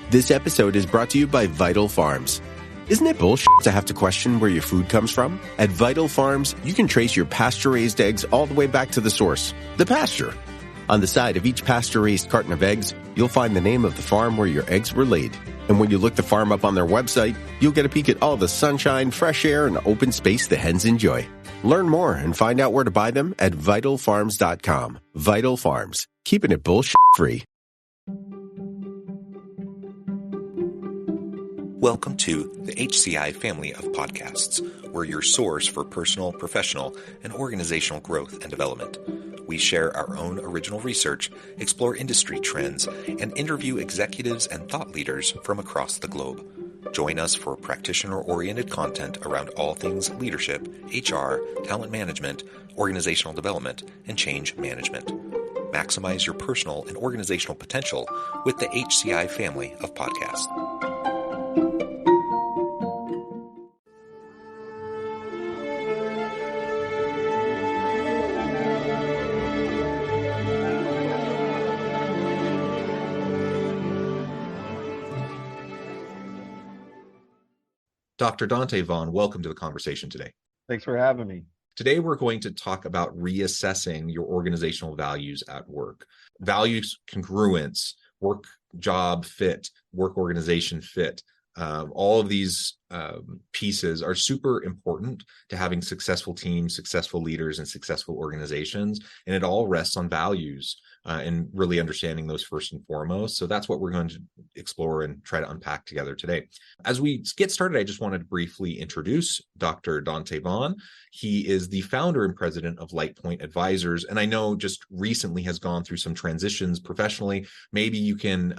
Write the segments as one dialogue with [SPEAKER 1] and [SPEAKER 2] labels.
[SPEAKER 1] This episode is brought to you by Vital Farms. Isn't it bullshit to have to question where your food comes from? At Vital Farms, you can trace your pasture-raised eggs all the way back to the source, the pasture. On the side of each pasture-raised carton of eggs, you'll find the name of the farm where your eggs were laid. And when you look the farm up on their website, you'll get a peek at all the sunshine, fresh air, and open space the hens enjoy. Learn more and find out where to buy them at vitalfarms.com. Vital Farms, keeping it bullshit-free.
[SPEAKER 2] Welcome to the HCI family of podcasts. We're your source for personal, professional, and organizational growth and development. We share our own original research, explore industry trends, and interview executives and thought leaders from across the globe. Join us for practitioner-oriented content around all things leadership, HR, talent management, organizational development, and change management. Maximize your personal and organizational potential with the HCI family of podcasts. Dr. Donte Vaughn, welcome to the conversation today.
[SPEAKER 3] Thanks for having me.
[SPEAKER 2] Today, we're going to talk about reassessing your organizational values at work. Values congruence, work job fit, work organization fit. All of these pieces are super important to having successful teams, successful leaders, and successful organizations. And it all rests on values and really understanding those first and foremost. So that's what we're going to explore and try to unpack together today. As we get started, I just wanted to briefly introduce Dr. Donte Vaughn. He is the founder and president of LightPoint Advisors, and I know just recently has gone through some transitions professionally. Maybe you can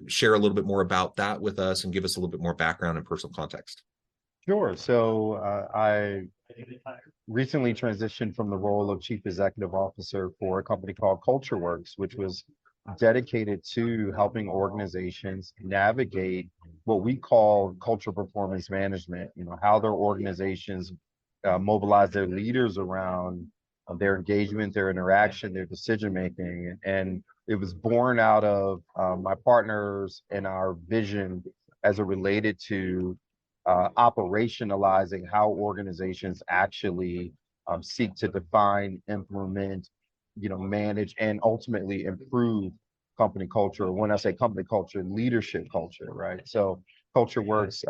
[SPEAKER 2] share a little bit more about that with us and give us a little bit more background and personal context.
[SPEAKER 3] Sure. So I recently transitioned from the role of Chief Executive Officer for a company called CultureWorks, which was dedicated to helping organizations navigate what we call cultural performance management, how their organizations mobilize their leaders around their engagement, their interaction, their decision-making. And it was born out of my partners and our vision as it related to operationalizing how organizations actually seek to define, implement, manage, and ultimately improve company culture. When I say company culture, leadership culture, right? So CultureWorks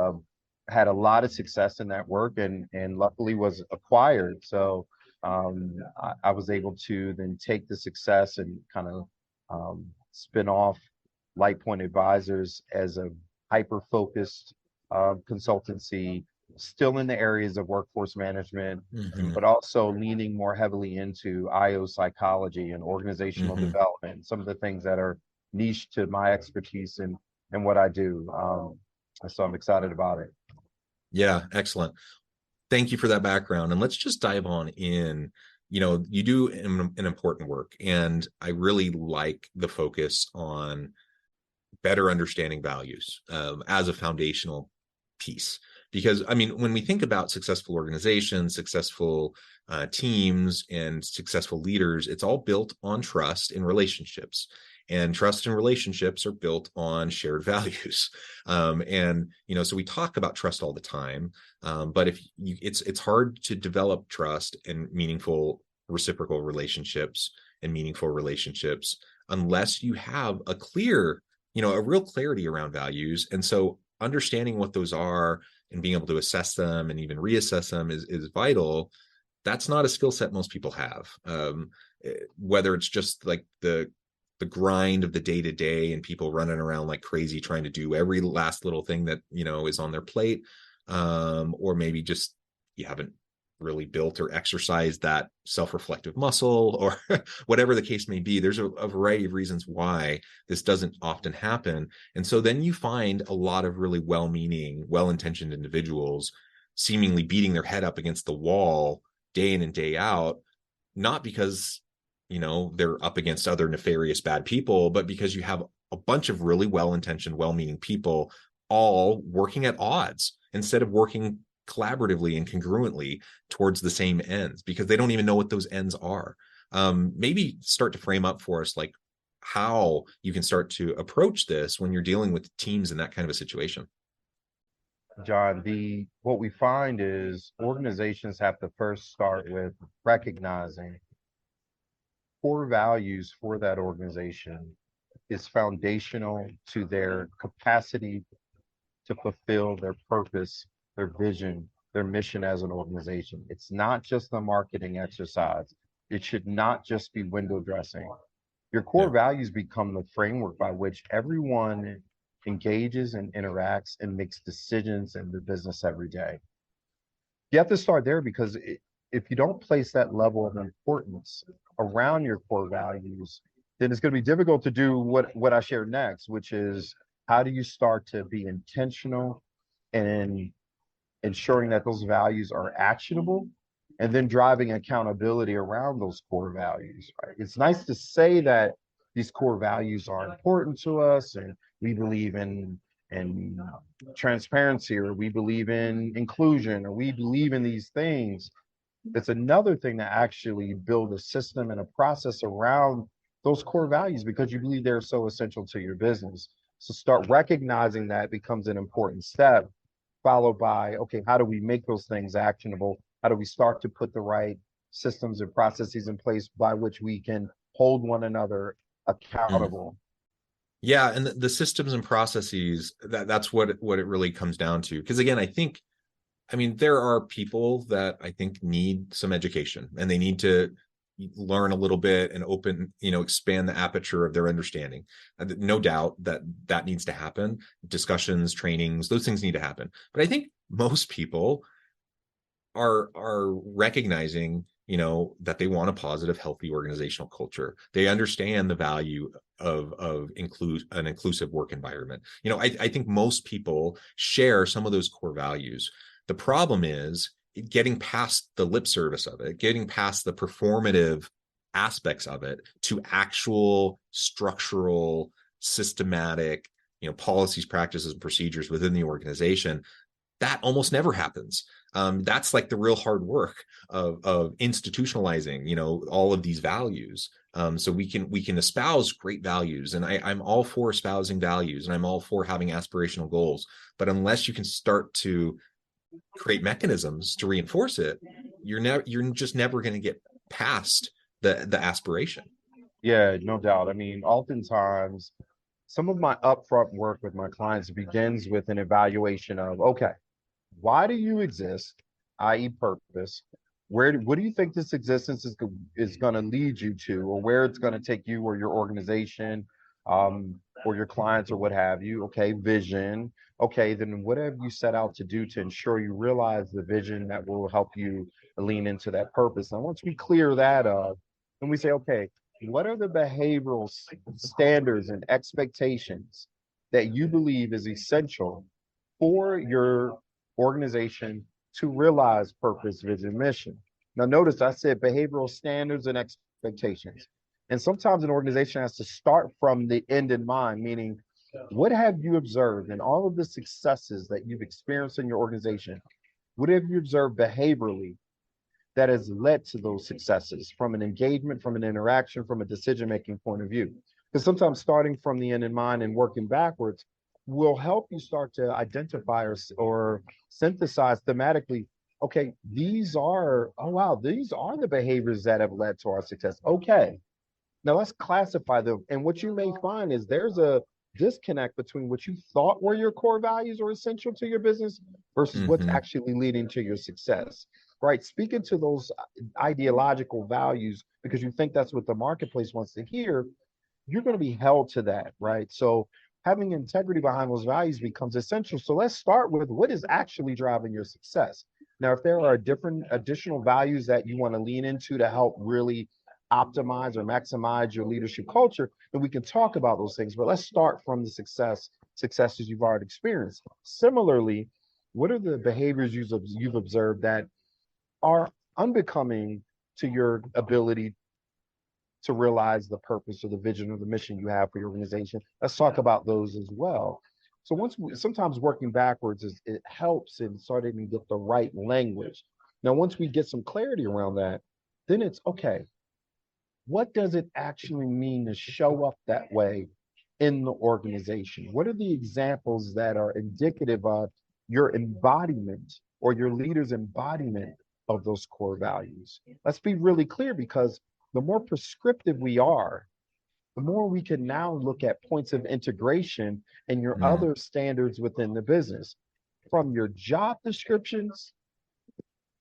[SPEAKER 3] had a lot of success in that work and luckily was acquired. So I was able to then take the success and kind of spin off LightPoint Advisors as a hyper-focused consultancy, still in the areas of workforce management, but also leaning more heavily into IO psychology and organizational development, some of the things that are niche to my expertise and what I do. So I'm excited about it.
[SPEAKER 2] Yeah, excellent. Thank you for that background. And let's just dive on in. You do an important work, and I really like the focus on better understanding values as a foundational piece. Because, when we think about successful organizations, successful teams, and successful leaders, it's all built on trust in relationships. And trust and relationships are built on shared values. So we talk about trust all the time, but it's hard to develop trust and meaningful reciprocal relationships and meaningful relationships unless you have a clear, a real clarity around values. And so understanding what those are and being able to assess them and even reassess them is vital. That's not a skill set most people have. Whether it's just like the grind of the day to day and people running around like crazy trying to do every last little thing that is on their plate, or maybe just you haven't really built or exercised that self-reflective muscle, or whatever the case may be. There's a variety of reasons why this doesn't often happen. And so then you find a lot of really well-meaning, well-intentioned individuals seemingly beating their head up against the wall day in and day out, not because they're up against other nefarious bad people, but because you have a bunch of really well-intentioned, well-meaning people all working at odds instead of working collaboratively and congruently towards the same ends, because they don't even know what those ends are. Maybe start to frame up for us, like, how you can start to approach this when you're dealing with teams in that kind of a situation.
[SPEAKER 3] John, what we find is organizations have to first start with recognizing core values for that organization is foundational to their capacity to fulfill their purpose, their vision, their mission as an organization. It's not just a marketing exercise. It should not just be window dressing. Your core
[SPEAKER 2] Yeah.
[SPEAKER 3] values become the framework by which everyone engages and interacts and makes decisions in the business every day. You have to start there because if you don't place that level of importance around your core values, then it's going to be difficult to do what I share next, which is how do you start to be intentional and ensuring that those values are actionable and then driving accountability around those core values, right? It's nice to say that these core values are important to us and we believe in transparency, or we believe in inclusion, or we believe in these things. It's another thing to actually build a system and a process around those core values because you believe they're so essential to your business. So start recognizing that becomes an important step, followed by, okay, how do we make those things actionable? How do we start to put the right systems and processes in place by which we can hold one another
[SPEAKER 2] Mm.
[SPEAKER 3] accountable?
[SPEAKER 2] Yeah, and the systems and processes, that's what it really comes down to. Because again, I mean, there are people that I think need some education and they need to learn a little bit and expand the aperture of their understanding. No doubt that needs to happen. Discussions, trainings, those things need to happen. But I think most people are recognizing, that they want a positive, healthy organizational culture. They understand the value of an inclusive work environment. I think most people share some of those core values. The problem is getting past the lip service of it, getting past the performative aspects of it to actual structural, systematic, policies, practices, and procedures within the organization. That almost never happens. That's like the real hard work of institutionalizing, all of these values. So we can espouse great values, and I'm all for espousing values, and I'm all for having aspirational goals. But unless you can start to create mechanisms to reinforce it, you're just never going to get past the aspiration.
[SPEAKER 3] Yeah, no doubt. I mean, oftentimes some of my upfront work with my clients begins with an evaluation of, okay, why do you exist, i.e. purpose? What do you think this existence is going to lead you to, or where it's going to take you or your organization, or your clients or what have you? Okay, vision. Okay, then what have you set out to do to ensure you realize the vision that will help you lean into that purpose? And once we clear that up, then we say, okay, what are the behavioral standards and expectations that you believe is essential for your organization to realize purpose, vision, mission? Now, notice I said behavioral standards and expectations. And sometimes an organization has to start from the end in mind, meaning, what have you observed in all of the successes that you've experienced in your organization? What have you observed behaviorally that has led to those successes from an engagement, from an interaction, from a decision making point of view? Because sometimes starting from the end in mind and working backwards will help you start to identify or synthesize thematically. Okay, these are, oh wow, these are the behaviors that have led to our success. Okay, now let's classify them. And what you may find is there's a disconnect between what you thought were your core values or essential to your business versus what's
[SPEAKER 2] Mm-hmm.
[SPEAKER 3] actually leading to your success. Right? Speaking to those ideological values because you think that's what the marketplace wants to hear, you're going to be held to that, right? So having integrity behind those values becomes essential. So let's start with what is actually driving your success. Now, if there are different additional values that you want to lean into to help really optimize or maximize your leadership culture, then we can talk about those things. But let's start from the successes you've already experienced. Similarly, what are the behaviors you've observed that are unbecoming to your ability to realize the purpose or the vision or the mission you have for your organization? Let's talk about those as well. So sometimes working backwards it helps in starting to get the right language. Now, once we get some clarity around that, then it's okay. what does it actually mean to show up that way in the organization? What are the examples that are indicative of your embodiment or your leader's embodiment of those core values? Let's be really clear, because the more prescriptive we are, the more we can now look at points of integration and your
[SPEAKER 2] Mm.
[SPEAKER 3] other standards within the business, from your job descriptions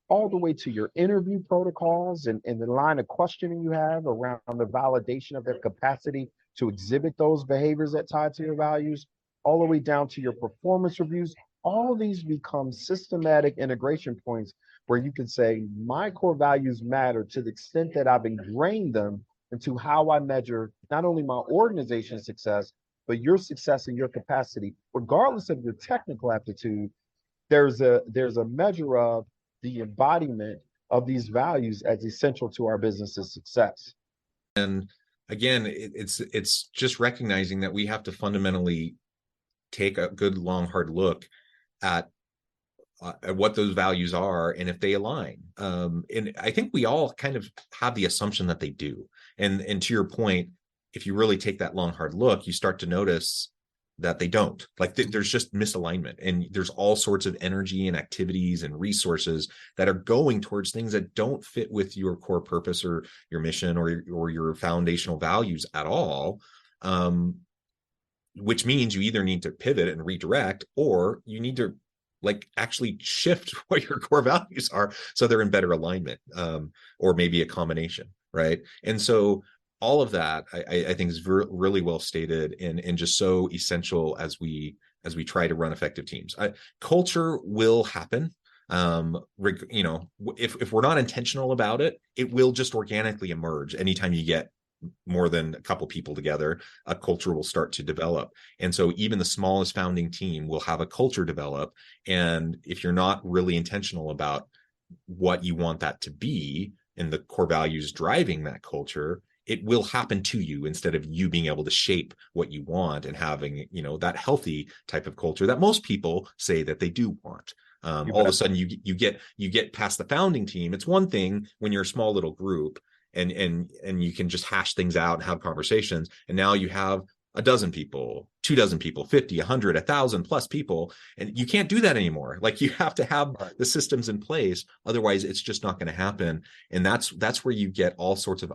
[SPEAKER 3] all the way to your interview protocols and the line of questioning you have around the validation of their capacity to exhibit those behaviors that tie to your values, all the way down to your performance reviews. All of these become systematic integration points where you can say, my core values matter to the extent that I've ingrained them into how I measure not only my organization's success, but your success and your capacity, regardless of your technical aptitude. There's a measure of the embodiment of these values as essential to our business's success.
[SPEAKER 2] And again, it's just recognizing that we have to fundamentally take a good, long, hard look at what those values are and if they align. And I think we all kind of have the assumption that they do. And to your point, if you really take that long, hard look, you start to notice that they don't. Like there's just misalignment, and there's all sorts of energy and activities and resources that are going towards things that don't fit with your core purpose or your mission or your foundational values at all. Which means you either need to pivot and redirect, or you need to like actually shift what your core values are so they're in better alignment, or maybe a combination, right? And so all of that I think is really well stated and just so essential as we try to run effective teams. Culture will happen. If we're not intentional about it, it will just organically emerge. Anytime you get more than a couple people together, a culture will start to develop. And so even the smallest founding team will have a culture develop. And if you're not really intentional about what you want that to be and the core values driving that culture, it will happen to you instead of you being able to shape what you want and having, that healthy type of culture that most people say that they do want. All of a sudden you get past the founding team. It's one thing when you're a small little group and you can just hash things out and have conversations. And now you have a dozen people, 24 people, 50, 100, 1,000 plus people. And you can't do that anymore. Like you have to have the systems in place. Otherwise it's just not going to happen. And that's where you get all sorts of,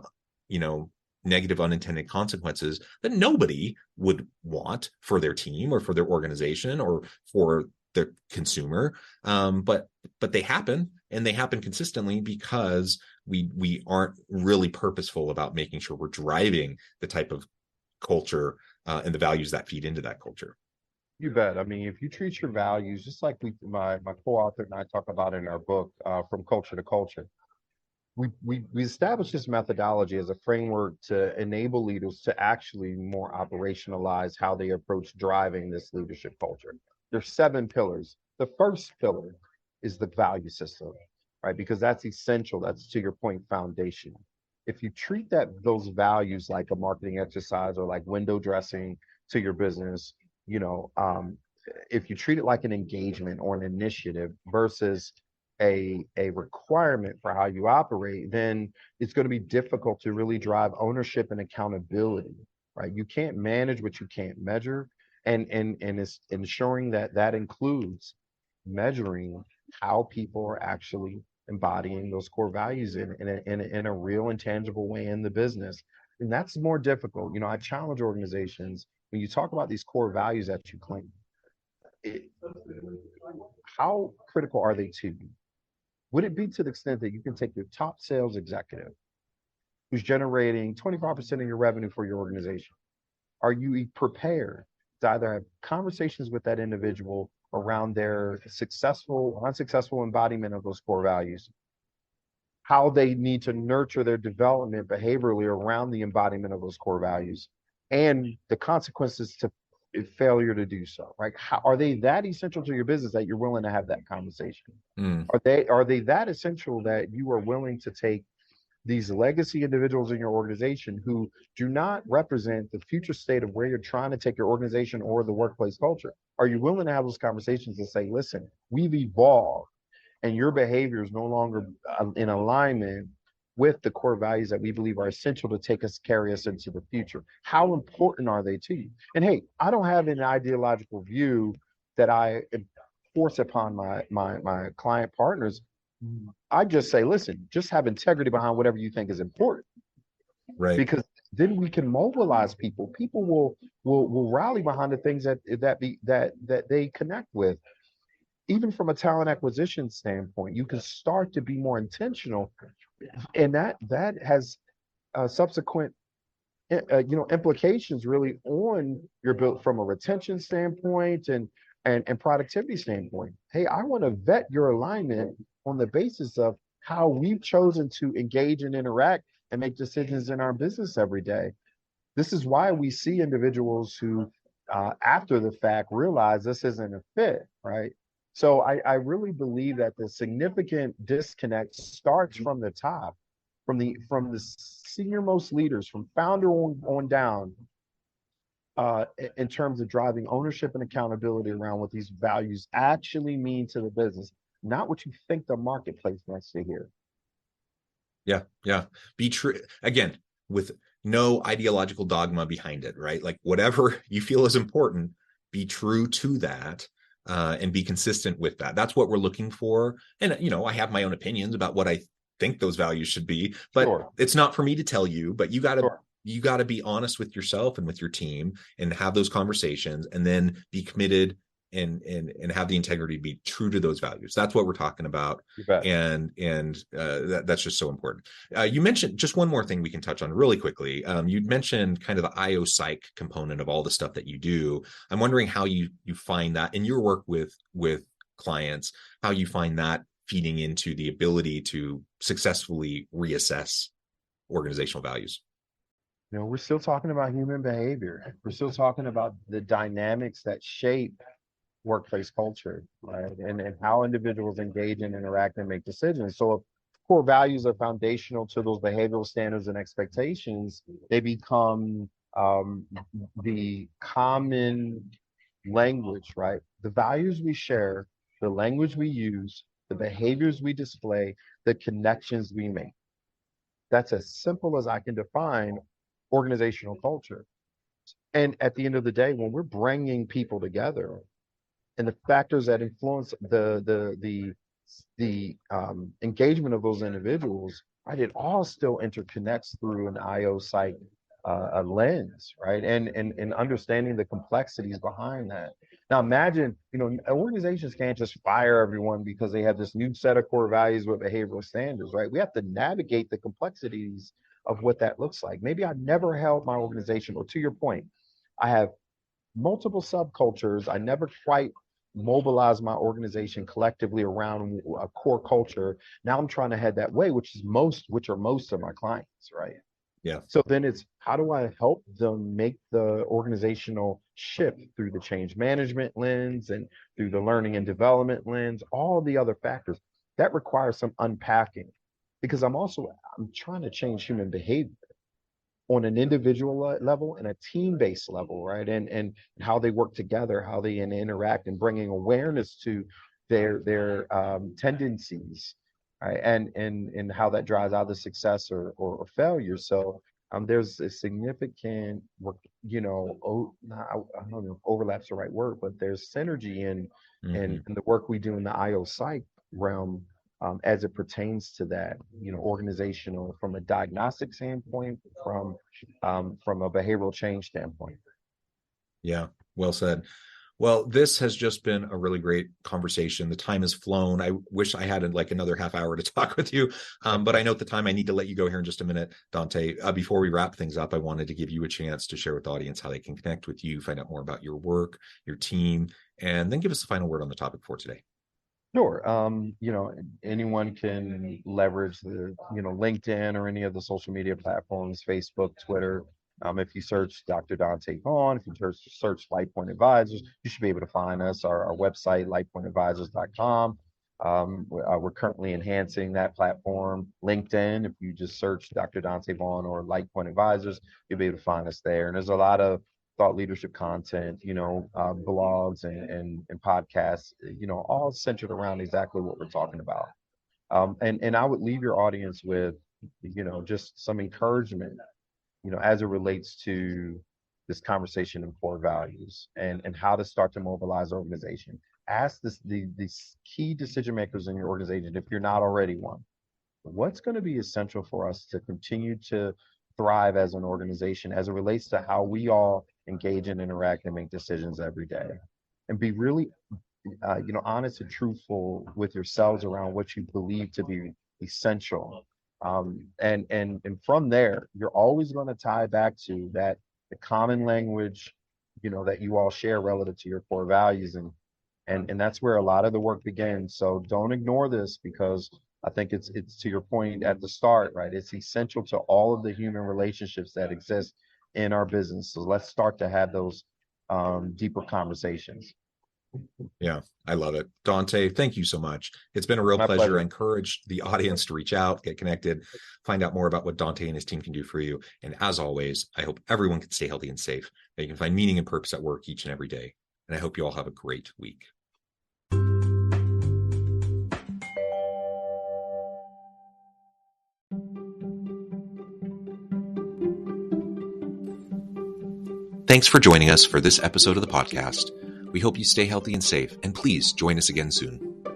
[SPEAKER 2] negative unintended consequences that nobody would want for their team or for their organization or for the consumer. But they happen, and they happen consistently because we aren't really purposeful about making sure we're driving the type of culture and the values that feed into that culture.
[SPEAKER 3] You bet. I mean, if you treat your values just like my co-author and I talk about in our book, From Culture to Culture, we established this methodology as a framework to enable leaders to actually more operationalize how they approach driving this leadership culture. There's 7 pillars. The first pillar is the value system, right? Because that's essential. That's, to your point, foundation. If you treat those values like a marketing exercise or like window dressing to your business, if you treat it like an engagement or an initiative versus a requirement for how you operate, then it's going to be difficult to really drive ownership and accountability, right? You can't manage what you can't measure, and it's ensuring that includes measuring how people are actually embodying those core values in a real and tangible way in the business. And that's more difficult. I challenge organizations, when you talk about these core values that you claim, how critical are they to you? Would it be to the extent that you can take your top sales executive who's generating 25% of your revenue for your organization? Are you prepared to either have conversations with that individual around their successful or unsuccessful embodiment of those core values, how they need to nurture their development behaviorally around the embodiment of those core values, and the consequences to failure to do so, right? How are they that essential to your business that you're willing to have that conversation? Are they that essential that you are willing to take these legacy individuals in your organization who do not represent the future state of where you're trying to take your organization or the workplace culture? Are you willing to have those conversations and say, listen, we've evolved and your behavior is no longer in alignment with the core values that we believe are essential to carry us into the future. How important are they to you? And hey, I don't have an ideological view that I force upon my client partners. I just say, listen, just have integrity behind whatever you think is important,
[SPEAKER 2] Right.
[SPEAKER 3] because then we can mobilize people. People will rally behind the things that they connect with. Even from a talent acquisition standpoint, you can start to be more intentional, and that has subsequent implications really on your build from a retention standpoint and productivity standpoint. Hey, I want to vet your alignment on the basis of how we've chosen to engage and interact and make decisions in our business every day. This is why we see individuals who, after the fact, realize this isn't a fit, right? So I really believe that the significant disconnect starts from the top, from the senior most leaders, from founder on down, in terms of driving ownership and accountability around what these values actually mean to the business, not what you think the marketplace wants to hear.
[SPEAKER 2] Yeah. Yeah. Be true again, with no ideological dogma behind it, right? Like whatever you feel is important, be true to that, and be consistent with that. That's what we're looking for. And, I have my own opinions about what I think those values should be, but
[SPEAKER 3] Sure.
[SPEAKER 2] it's not for me to tell you, but
[SPEAKER 3] Sure.
[SPEAKER 2] you got to be honest with yourself and with your team and have those conversations, and then be committed and have the integrity to be true to those values. That's what we're talking about.
[SPEAKER 3] You bet.
[SPEAKER 2] And that's just so important. You mentioned just one more thing we can touch on really quickly. You mentioned kind of the IO psych component of all the stuff that you do. I'm wondering how you find that in your work with clients, how you find that feeding into the ability to successfully reassess organizational values.
[SPEAKER 3] We're still talking about human behavior. We're still talking about the dynamics that shape workplace culture, right? And how individuals engage and interact and make decisions. So if core values are foundational to those behavioral standards and expectations, they become the common language, right? The values we share, the language we use, the behaviors we display, the connections we make. That's as simple as I can define organizational culture. And at the end of the day, when we're bringing people together, and the factors that influence the engagement of those individuals, right? It all still interconnects through an IO psych a lens, right? And understanding the complexities behind that. Now imagine, organizations can't just fire everyone because they have this new set of core values with behavioral standards, right? We have to navigate the complexities of what that looks like. Maybe I never held my organization, or to your point, I have multiple subcultures. I never quite mobilized my organization collectively around a core culture. Now I'm trying to head that way, which are most of my clients, right?
[SPEAKER 2] Yeah.
[SPEAKER 3] So then it's, how do I help them make the organizational shift through the change management lens and through the learning and development lens, all the other factors that requires some unpacking, because I'm trying to change human behavior on an individual level and a team-based level, right? And how they work together, how they interact, and bringing awareness to their tendencies, right? And how that drives either success or failure. So there's a significant work, I don't know if overlap's the right word, but there's synergy in the work we do in the IO psych realm, as it pertains to that, organizational, from a diagnostic standpoint, from a behavioral change standpoint.
[SPEAKER 2] Yeah, well said. Well, this has just been a really great conversation. The time has flown. I wish I had like another half hour to talk with you, but I know at the time I need to let you go here in just a minute, Donte. Before we wrap things up, I wanted to give you a chance to share with the audience how they can connect with you, find out more about your work, your team, and then give us a final word on the topic for today.
[SPEAKER 3] Sure. Anyone can leverage the, LinkedIn or any of the social media platforms, Facebook, Twitter. If you search Dr. Donte Vaughn, if you search LightPoint Advisors, you should be able to find us. Our website, lightpointadvisors.com. We're currently enhancing that platform. LinkedIn, if you just search Dr. Donte Vaughn or LightPoint Advisors, you'll be able to find us there. And there's a lot of thought leadership content, blogs and podcasts, all centered around exactly what we're talking about. And I would leave your audience with, just some encouragement, as it relates to this conversation and core values and how to start to mobilize organization. Ask these key decision makers in your organization, if you're not already one, what's going to be essential for us to continue to thrive as an organization as it relates to how we all engage and interact and make decisions every day, and be really honest and truthful with yourselves around what you believe to be essential. And from there, you're always going to tie back to that the common language, that you all share relative to your core values, and that's where a lot of the work begins. So don't ignore this, because I think it's to your point at the start, right? It's essential to all of the human relationships that exist in our business. So let's start to have those deeper conversations.
[SPEAKER 2] Yeah, I love it. Donte, thank you so much. It's been a real pleasure. I encourage the audience to reach out, get connected, find out more about what Donte and his team can do for you. And as always, I hope everyone can stay healthy and safe, that you can find meaning and purpose at work each and every day. And I hope you all have a great week. Thanks for joining us for this episode of the podcast. We hope you stay healthy and safe, and please join us again soon.